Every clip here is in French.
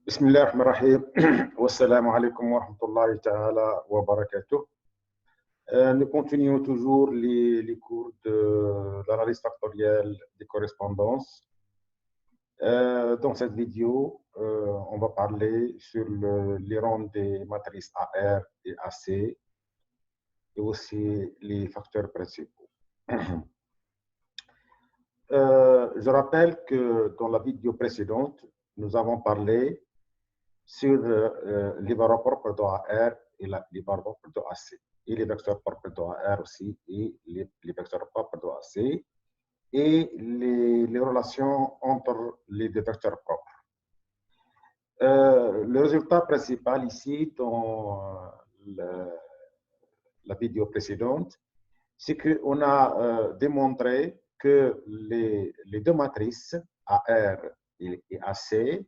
بسم الله الرحمن الرحيم والسلام عليكم ورحمة الله تعالى وبركاته. Nous continuons toujours les cours de l'analyse factorielle des correspondances. Dans cette vidéo, on va parler sur les rangs des matrices AR et AC et aussi les facteurs principaux. Je rappelle que dans la vidéo précédente, nous avons parlé sur les valeurs propres de AR et les valeurs propres de AC, et les vecteurs propres de AR aussi, et les vecteurs propres de AC, et les relations entre les deux vecteurs propres. Le résultat principal ici, dans la vidéo précédente, c'est qu'on a démontré que les deux matrices AR et AC,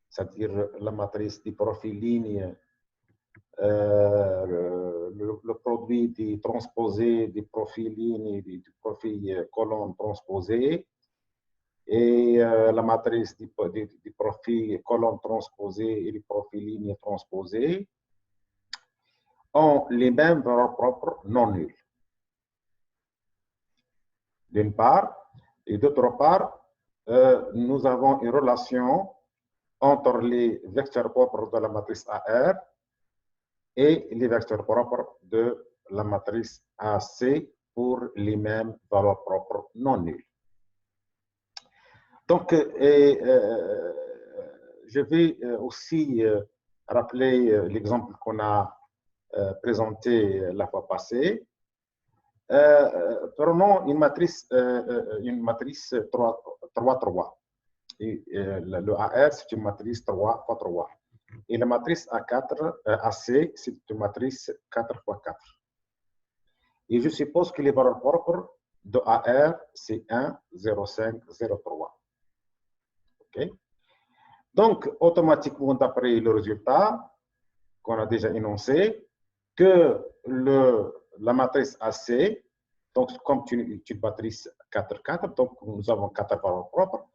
c'est-à-dire la matrice du profil ligne, le produit du transposé du profil ligne et du profil colonne transposé, et la matrice du profil colonne transposé et du profil ligne transposé, ont les mêmes valeurs propres non nulles. D'une part, et d'autre part, nous avons une relation entre les vecteurs propres de la matrice AR et les vecteurs propres de la matrice AC pour les mêmes valeurs propres non nulles. Donc, je vais aussi rappeler l'exemple qu'on a présenté la fois passée. Prenons une matrice 3-3. Le AR, c'est une matrice 3 x 3. Et la matrice AC, c'est une matrice 4 x 4. Et je suppose que les valeurs propres de AR, c'est 1, 0, 5, 0, 3. OK? Donc, automatiquement, d'après le résultat qu'on a déjà énoncé, que la matrice AC, donc comme une matrice 4, 4, donc nous avons 4 valeurs propres.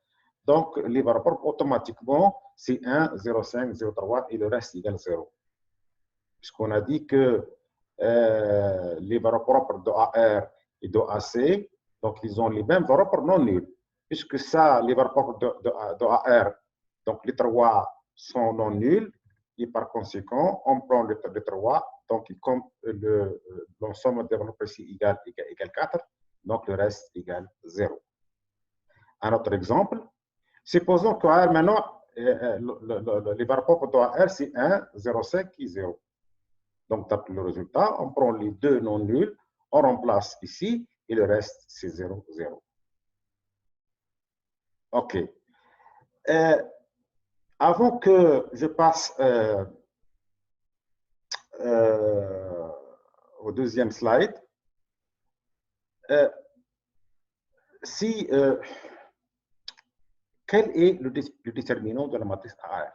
Donc, les valeurs propres, automatiquement, c'est 1, 0, 5, 0, 3 et le reste égale 0. Puisqu'on a dit que les valeurs propres de AR et de AC, donc ils ont les mêmes valeurs propres non nulles. Puisque ça, les valeurs propres de AR, donc les 3 sont non nulles, et par conséquent, on prend le 3, donc comme l'ensemble des valeurs précises égale 4, donc le reste égale 0. Un autre exemple, supposons que AR maintenant, les valeurs propres de AR, c'est 1, 0, 5 et 0. Donc, d'après le résultat, on prend les deux non nuls, on remplace ici, et le reste, c'est 0, 0. OK. Avant que je passe au deuxième slide, quel est le déterminant de la matrice AR?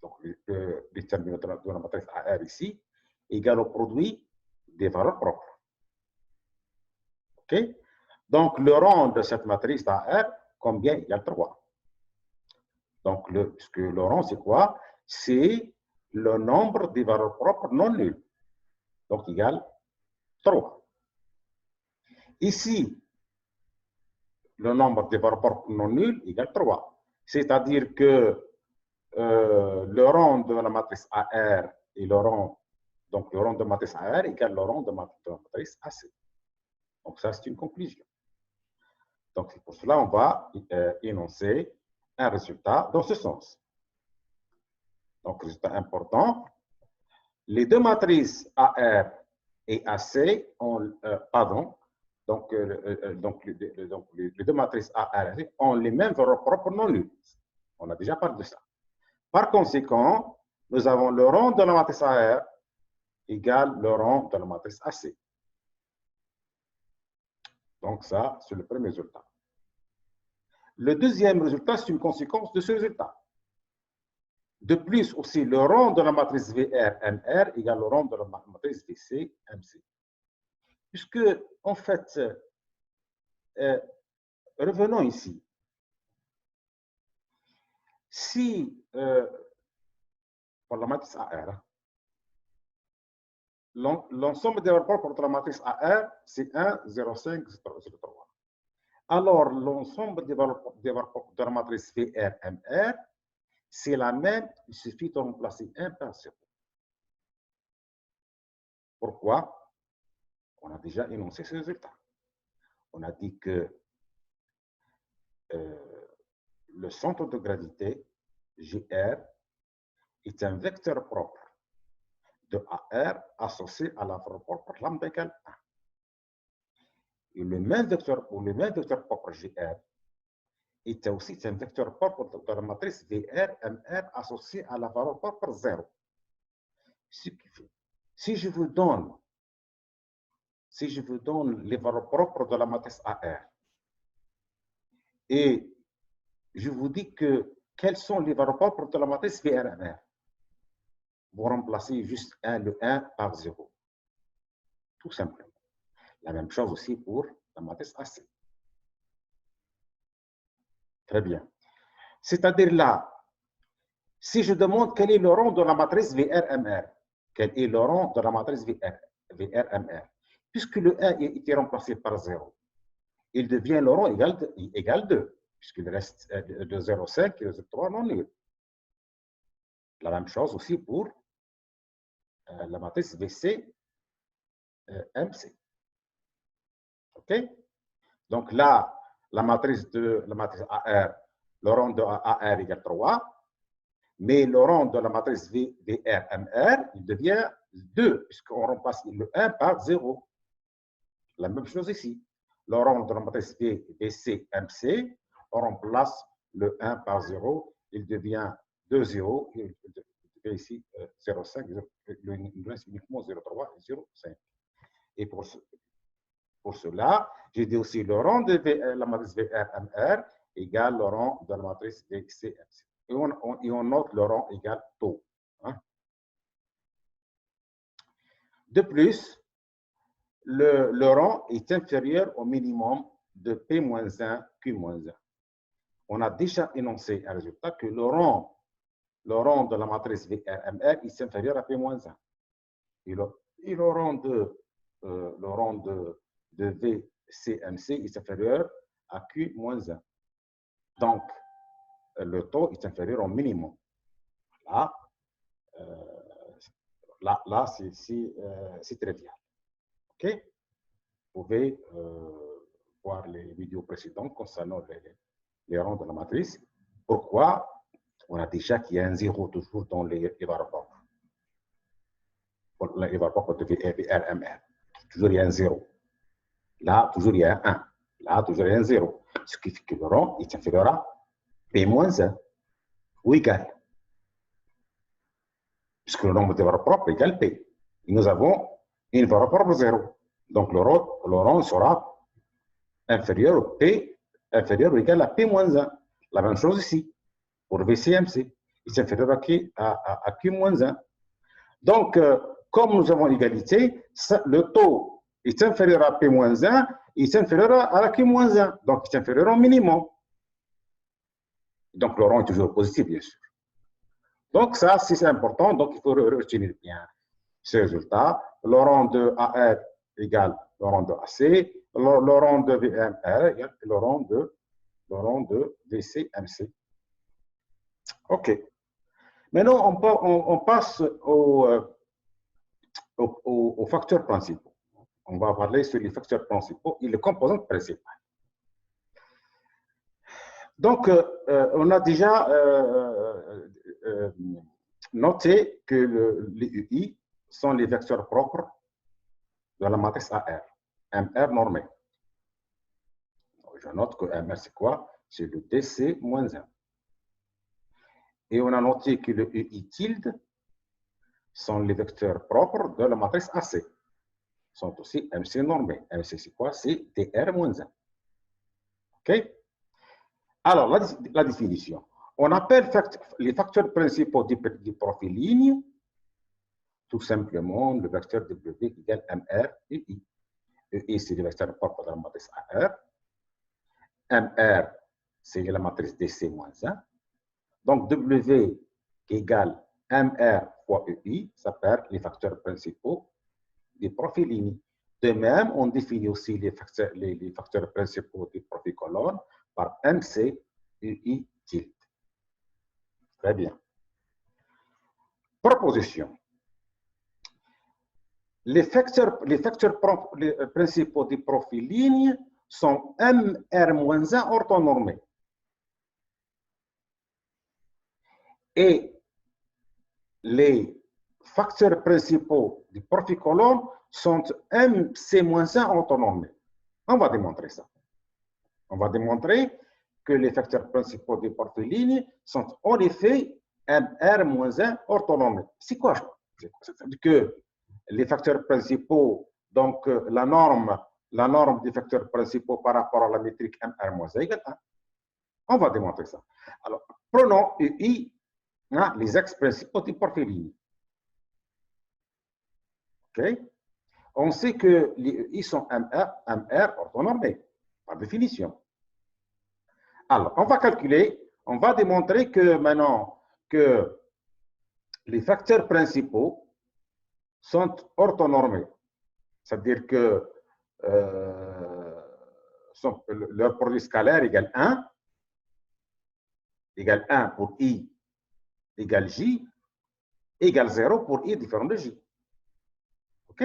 Donc, le déterminant de la matrice AR ici égale au produit des valeurs propres. OK? Donc, le rang de cette matrice AR, combien égale 3? Donc, le rang, c'est quoi? C'est le nombre des valeurs propres non nulles. Donc, égale 3. Ici, le nombre des valeurs propres non nulles égale 3. C'est-à-dire que le rang de la matrice AR et le rang de matrice AR égale le rang de matrice AC. Donc, ça, c'est une conclusion. Donc, pour cela, on va énoncer un résultat dans ce sens. Donc, résultat important. Les deux matrices AR et AC ont, les deux matrices AR et AC ont les mêmes valeurs propres non nulles. On a déjà parlé de ça. Par conséquent, nous avons le rang de la matrice AR égale le rang de la matrice AC. Donc, ça, c'est le premier résultat. Le deuxième résultat, c'est une conséquence de ce résultat. De plus, aussi, le rang de la matrice VR-MR égale le rang de la matrice VC-MC. Puisque, en fait, revenons ici. Si pour la matrice AR. L'ensemble des valeurs propres de la matrice AR, c'est 1, 0, 5, 0, 3. Alors, l'ensemble des valeurs propres de la matrice VRMR, c'est la même, il suffit de remplacer 1 par 0. Pourquoi? On a déjà énoncé ce résultat. On a dit que le centre de gravité, GR, est un vecteur propre de AR associé à la valeur propre lambda égale 1. Et le même vecteur propre GR est aussi un vecteur propre de la matrice VRMR associé à la valeur propre 0. Ce qui fait, si je vous donne les valeurs propres de la matrice AR et je vous dis que quelles sont les valeurs propres de la matrice VRMR, vous remplacez juste le 1 par 0. Tout simplement. La même chose aussi pour la matrice AC. Très bien. C'est-à-dire là, si je demande quel est le rang de la matrice VRMR, quel est le rang de la matrice VRMR, puisque le 1 était remplacé par 0, il devient le rang égal 2, puisqu'il reste de 0,5 et de 0,3 non nul. La même chose aussi pour la matrice VC MC. OK? Donc là, la matrice AR, le rang de AR égale 3, mais le rang de la matrice VRMR, il devient 2, puisqu'on remplace le 1 par 0. La même chose ici. Le rang de la matrice VCMC, on remplace le 1 par 0, il devient 2, 0, il devient ici 0,5, il reste uniquement 0,3 et 0,5. Et pour cela, j'ai dit aussi le rang de la matrice VRMR égale le rang de la matrice VCMC. Et on note le rang égale taux. Hein. De plus, le rang est inférieur au minimum de P-1, Q-1. On a déjà énoncé un résultat que le rang de la matrice VRMR est inférieur à P-1. Et le rang de VCMC est inférieur à Q-1. Donc, le taux est inférieur au minimum. Là, c'est trivial. OK? Vous pouvez voir les vidéos précédentes concernant les rangs de la matrice. Pourquoi? On a déjà qu'il y a un 0 toujours dans les valeurs propres. Les valeurs propres de VRMR. Toujours il y a un 0. Là, toujours il y a un 1. Là, toujours il y a un 0. Ce qui fait que le rang est inférieur à P-1 ou égal. Puisque le nombre de valeurs propres égale P. Et nous avons une valeur propre 0. Donc, le rang sera inférieur au P, inférieur ou égal à P-1. La même chose ici, pour VCMC. Il est inférieur à Q-1. Donc, comme nous avons l'égalité, le taux est inférieur à P-1, il est inférieur à la Q-1. Donc, il est inférieur au minimum. Donc, le rang est toujours positif, bien sûr. Donc, ça, c'est important. Donc, il faut retenir bien ce résultat. Le rang de AR égale le rang de AC, le rang de VMR égale le rang de VCMC. OK. Maintenant, on passe aux facteurs principaux. On va parler sur les facteurs principaux et les composantes principales. Donc, on a déjà noté que les UI sont les vecteurs propres de la matrice AR, MR normé. Je note que MR, c'est quoi? C'est le DC-1. Et on a noté que le UI tilde sont les vecteurs propres de la matrice AC. Sont aussi MC normé. MC, c'est quoi? C'est DR-1. OK? Alors, la définition. On appelle les facteurs principaux du profil ligne tout simplement le vecteur W égale MR UI. UI, c'est le vecteur propre de la matrice AR. MR, c'est la matrice DC-1. Donc, W égale MR fois EI, ça perd les facteurs principaux des profils lignes. De même, on définit aussi les facteurs principaux du profil colonne par MC UI tilde. Très bien. Proposition. Les facteurs principaux du profil ligne sont MR-1 orthonormés. Et les facteurs principaux du profil colonne sont MC-1 orthonormés. On va démontrer ça. On va démontrer que les facteurs principaux du profil ligne sont en effet MR-1 orthonormés. C'est quoi? C'est-à-dire que les facteurs principaux, donc la norme des facteurs principaux par rapport à la métrique MR-1 égale 1. On va démontrer ça. Alors, prenons UI, hein, les axes principaux du profil ligne. OK? On sait que les UI sont MR orthonormés, par définition. Alors, on va calculer, on va démontrer que maintenant que les facteurs principaux sont orthonormés. C'est-à-dire que leur produit scalaire égale 1 pour I égale J, égale 0 pour I différent de J. OK?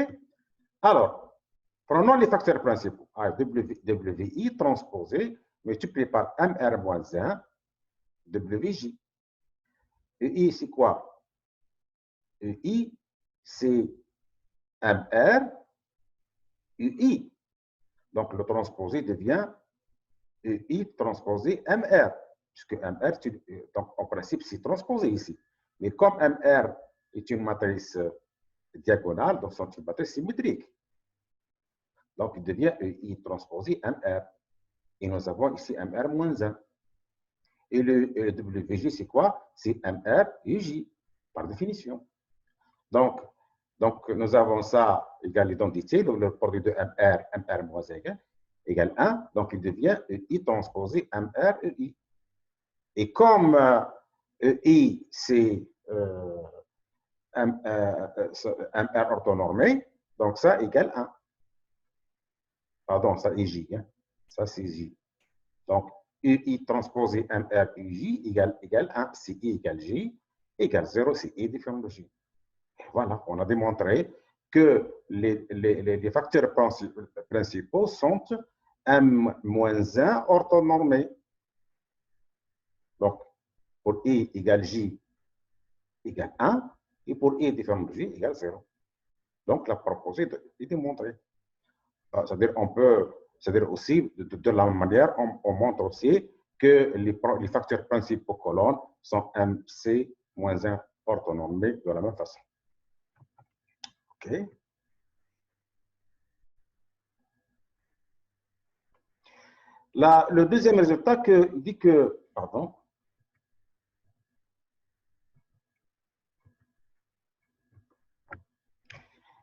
Alors, prenons les facteurs principaux. WI transposé multiplié par MR-1 WJ. UI, c'est quoi? UI, c'est MR UI. Donc, le transposé devient UI transposé MR, puisque MR, donc en principe, c'est transposé ici. Mais comme MR est une matrice diagonale, donc c'est une matrice symétrique. Donc, il devient UI transposé MR. Et nous avons ici MR-1. Et le WJ, c'est quoi? C'est MR UJ, par définition. Donc, nous avons ça égale l'identité, donc le produit de MR, MR-1 égale 1, donc il devient EI transposé MR EI. Et comme EI, c'est MR orthonormé, donc ça égale 1. Pardon, ça est J. Hein? Ça, c'est J. Donc, EI transposé MR UJ égale 1. Si I égale J, égale 0, c'est I différent de J. Voilà, on a démontré que les facteurs principaux sont M-1 orthonormés. Donc, pour I égale J égale 1, et pour I différent de J égale 0. Donc, la proposée est démontrée. C'est-à-dire, c'est-à-dire aussi, de la même manière, on montre aussi que les facteurs principaux colonnes sont MC-1 orthonormés de la même façon. OK. Le deuxième résultat dit que, pardon,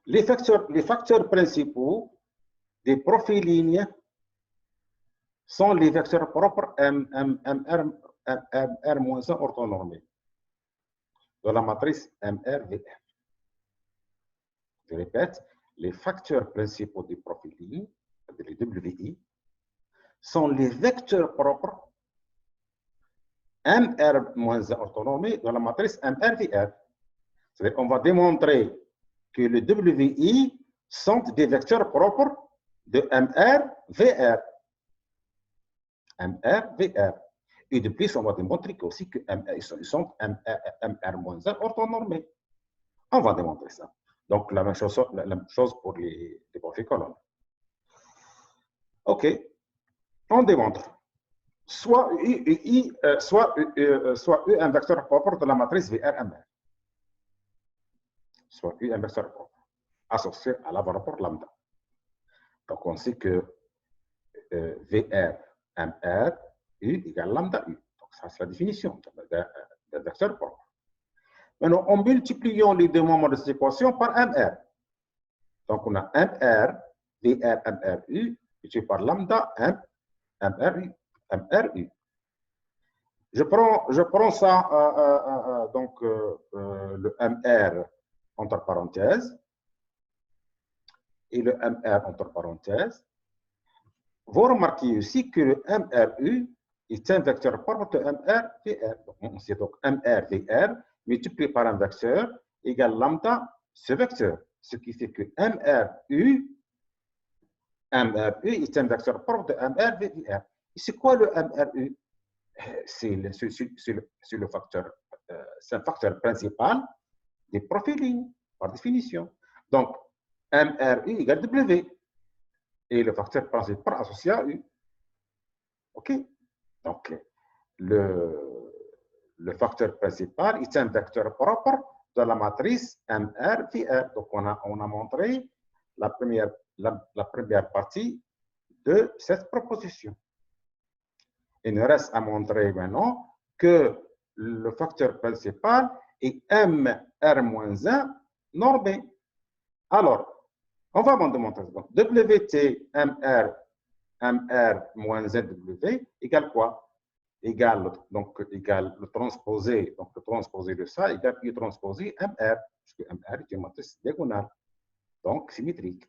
les facteurs principaux des profils lignes sont les vecteurs propres MR-1 orthonormés de la matrice MR-VR. Je répète, les facteurs principaux des profils lignes, les WI, sont les vecteurs propres MR- orthonormés de la matrice MR-VR. C'est-à-dire qu'on va démontrer que les WI sont des vecteurs propres de MR-VR. MR-VR. Et de plus, on va démontrer aussi que ils sont MR-1 orthonormés. On va démontrer ça. Donc, la même chose pour les profils colonnes. OK. On démontre. Soit U un vecteur propre de la matrice VR-MR. Soit U un vecteur propre associé à la rapport lambda. Donc, on sait que VR-MR U égale lambda U. Donc, ça, c'est la définition d'un vecteur propre. Maintenant, en multipliant les deux moments de cette équation par MR. Donc, on a MR, VR, MRU, multiplié par lambda, MRU. je prends ça, donc le MR entre parenthèses et le MR entre parenthèses. Vous remarquez aussi que le MRU est un vecteur propre de MRVR. C'est donc MRVR multiplié par un vecteur égale lambda ce vecteur. Ce qui fait que MRU est un vecteur propre de MRVR. Et c'est quoi le MRU? C'est le facteur, c'est un facteur principal des profils par définition. Donc, MRU égale W. Et le facteur principal associé à U. OK? Donc, le facteur principal est un vecteur propre de la matrice MR-VR. Donc, on a montré la première partie de cette proposition. Il nous reste à montrer maintenant que le facteur principal est MR-1 normé. Alors, on va démontrer. Donc, WT MR moins ZW égale quoi? Égale le transposé. Donc, le transposé de ça égale U transposé MR, puisque MR est une matrice diagonale, donc symétrique.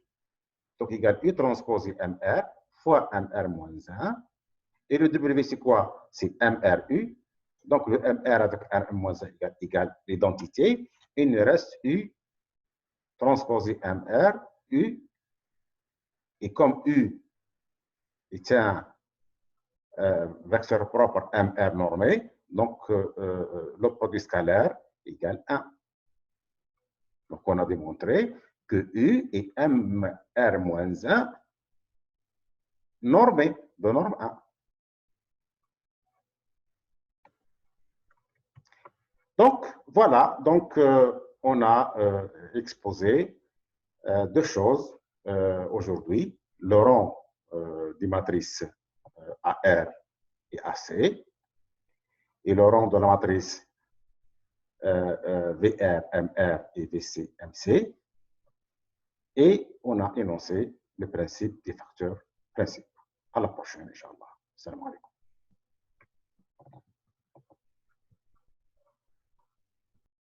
Donc, égale U transposé MR fois MR moins 1. Et le W, c'est quoi? C'est MRU. Donc, le MR avec R moins 1 égale l'identité. Il nous reste U transposé MR, U. Et comme U est un vecteur propre MR normé, donc le produit scalaire égale 1. Donc, on a démontré que U est MR moins 1 normé de norme 1. Donc, voilà, donc on a exposé deux choses aujourd'hui, le rang des matrices AR et AC et le rang de la matrice VR, MR et VC, MC. Et on a énoncé le principe des facteurs principaux. À la prochaine, Inch'Allah. Salam alaikum.